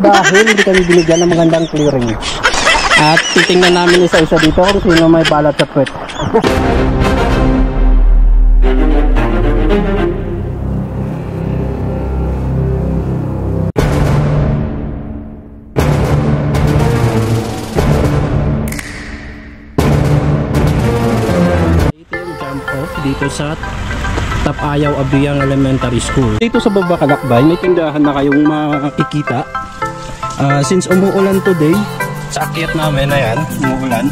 dahil hindi kami binigyan ng magandang clearing. At titingnan namin isa-isa dito kung sino may balat sa puwet. Dito sa Tapayaw Abiyang Elementary School. Dito sa baba Kalakbay, may tindahan na kayong makikita. Since umuulan today, sa akyat namin, ayan, umuulan.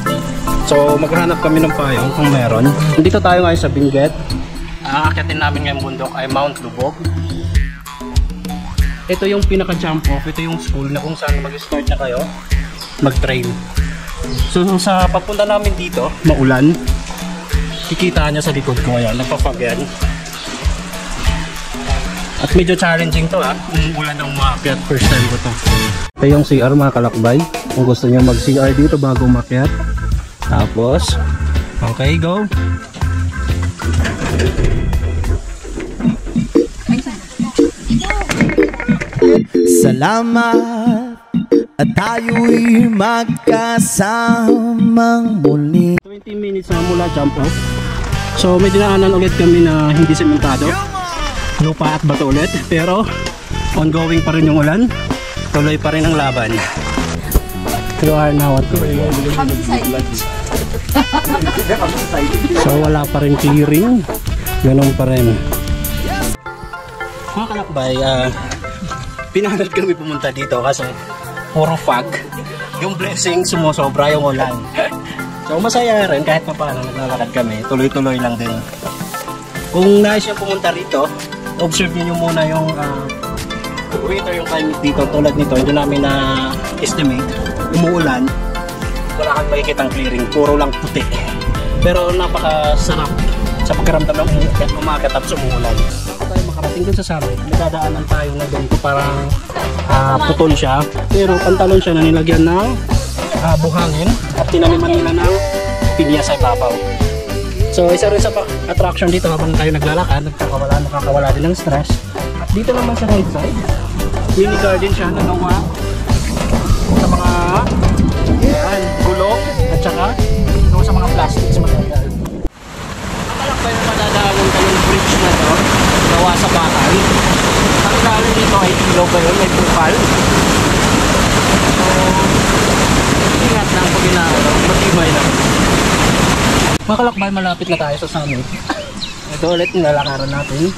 So maghanap kami ng payong kung meron. Dito tayo ngayon sa Benguet. Aakyatin namin ngayong bundok ay Mount Lubog. Ito yung pinaka-jump off. Ito yung school na kung saan mag-start na kayo mag-train. So sa pagpunta namin dito, maulan. Kikita niya sa likod ko, ayan, nagpapag yan. At medyo challenging to, ha. Umuulan ng umakyat, first time ko to. Ito yung CR mga Kalakbay. Kung gusto niyo mag-CR dito bago umakyat. Tapos, okay, go. Salamat at tayo'y magkasamang muli. 20 minutes na mula jump off. So may dinaanan ulit kami na hindi sementado, lupa at bato ulit, pero ongoing pa rin yung ulan, tuloy pa rin ang laban. So wala pa rin clearing, ganun pa rin. Mga Kalakbay, pinanad kami pumunta dito kasi puro fog. Yung blessing sumusobra yung ulan. So masaya rin kahit pa paano naglalakad kami, tuloy-tuloy lang din. Kung nais yung pumunta rito, observe niyo muna yung weather, yung climate dito. Tulad nito, hindi namin na-estimate, umuulan, wala kang makikitang clearing, puro lang puti. Pero napakasarap sa pagkaramdam ng umakyat tapos umuulan. Ako tayo makarating dun sa summit, nagdadaanan tayo na ganito, parang putol siya, pero pantalon siya na nilagyan ng buhangin at tinaniman nila ng pinya sa ibabaw. So isa rin sa attraction dito habang tayo naglalakad, nakakawala din ng stress. At dito naman sa right side, mini garden siya na gawa sa mga gulong at saka sa mga plastics material. Ang Kalakbay na madadaanan ka ng bridge na to, gawa sa bakal. Ang ilalim dito ay ilog ba yun, may bukal. So ingat lang pag matibay lang. Mga Kalakbay, malapit na tayo sa summit. Ito ulit nilalakaran natin.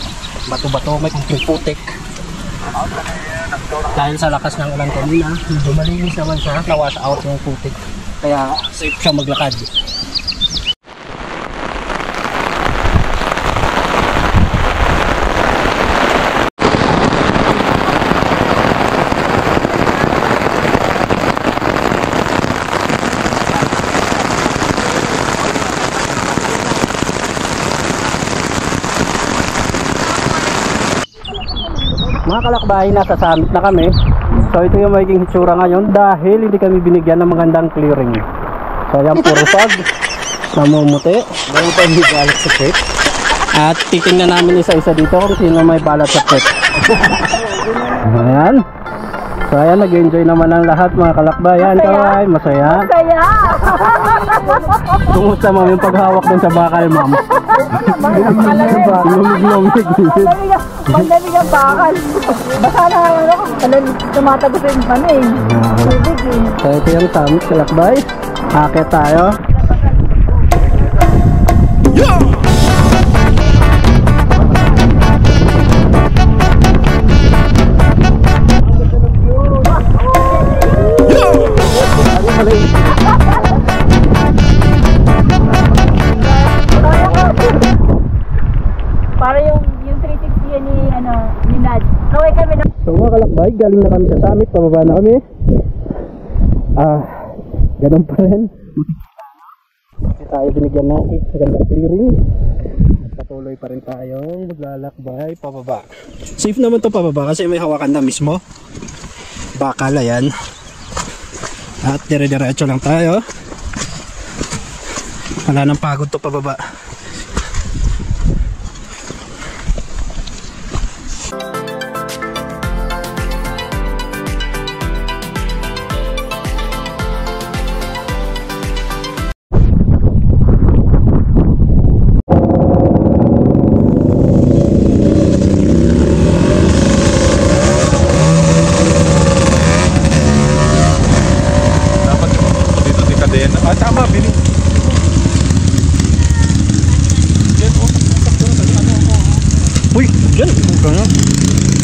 Bato-bato, may putik. Dahil sa lakas ng ulan kanina, medyo malinis naman siya, nawash out yung putik. Kaya safe siya maglakad. Mga Kalakbay, nasa summit na kami. So ito yung magiging hitsura ngayon dahil hindi kami binigyan ng magandang clearing. So yan, puro fog, namumuti, mayroon pa hindi balat sa puwet. At titingnan namin isa-isa dito kung sino may balat sa puwet. Ayan. So ayan, nag-enjoy naman ang lahat mga Kalakbay. Ayan, kaway, masaya. Masaya! Kumusta ma'am yung paghawak din sa bakal, ma'am? Lumig-lumig. Ang dami ng bakal. Basta na tumatagos yung ano eh. Tubig eh. So ito yung summit, Kalakbay. Akit tayo. Para yung 360 yan ni Nad. Kaway kami na. So mga Kalakbay, galing na kami sa summit, pababa na kami. Ganun pa rin. Tayo binigyan ng magandang clearing. Patuloy pa rin tayong maglalakbay pababa. Safe naman to pababa kasi may hawakan na mismo. Bakal, ayan. At dire-diretso lang tayo. Wala nang pagod to pababa. dyan. Ganyan.